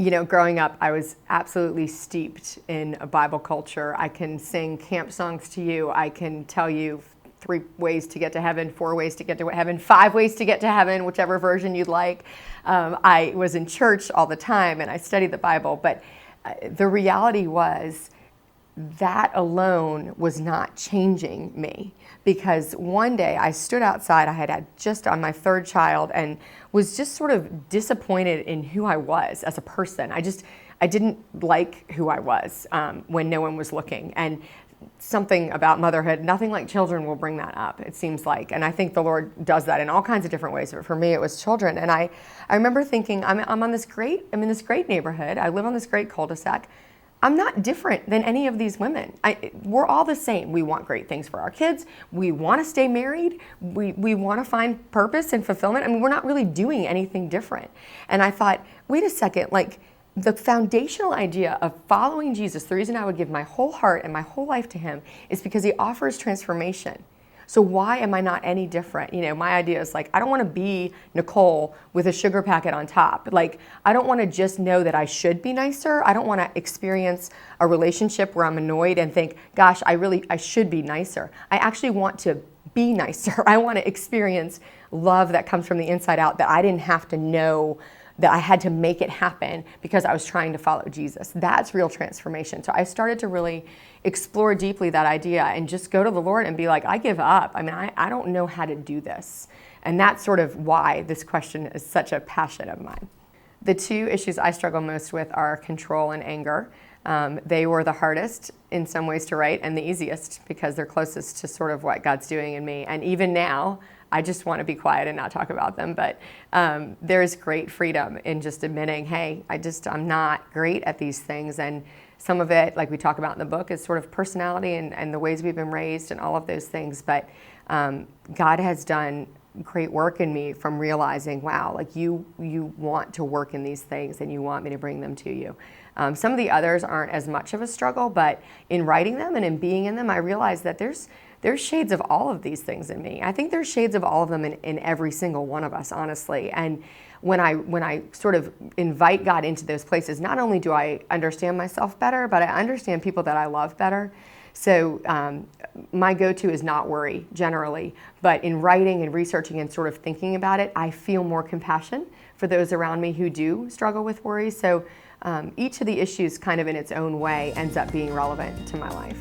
Growing up, I was absolutely steeped in a Bible culture. I can sing camp songs to you. I can tell you 3 ways to get to heaven, 4 ways to get to heaven, 5 ways to get to heaven, whichever version you'd like. I was in church all the time and I studied the Bible, but the reality was that alone was not changing me, because one day I stood outside. I had just on my 3rd child and was just sort of disappointed in who I was as a person. I didn't like who I was when no one was looking. And something about motherhood, nothing like children will bring that up, it seems like. And I think the Lord does that in all kinds of different ways. But for me, it was children. And I remember thinking, I'm in this great neighborhood. I live on this great cul-de-sac. I'm not different than any of these women. We're all the same. We want great things for our kids. We want to stay married. We want to find purpose and fulfillment. We're not really doing anything different. And I thought, wait a second, the foundational idea of following Jesus, the reason I would give my whole heart and my whole life to him is because he offers transformation. So why am I not any different? My idea is I don't want to be Nicole with a sugar packet on top. I don't want to just know that I should be nicer. I don't want to experience a relationship where I'm annoyed and think, gosh, I should be nicer. I actually want to be nicer. I want to experience love that comes from the inside out, that I didn't have to know, that I had to make it happen because I was trying to follow Jesus. That's real transformation. So I started to really explore deeply that idea and just go to the Lord and be like, I give up. I don't know how to do this. And that's sort of why this question is such a passion of mine. The 2 issues I struggle most with are control and anger. They were the hardest in some ways to write and the easiest because they're closest to sort of what God's doing in me. And even now, I just want to be quiet and not talk about them. But there's great freedom in just admitting, hey, I'm not great at these things. And some of it, like we talk about in the book, is sort of personality and the ways we've been raised and all of those things. But God has done great work in me from realizing, wow, you want to work in these things and you want me to bring them to you. Some of the others aren't as much of a struggle, but in writing them and in being in them, I realized that there's shades of all of these things in me. I think there's shades of all of them in every single one of us, honestly. And when I sort of invite God into those places, not only do I understand myself better, but I understand people that I love better. So my go-to is not worry, generally. But in writing and researching and sort of thinking about it, I feel more compassion for those around me who do struggle with worry. So each of the issues kind of in its own way ends up being relevant to my life.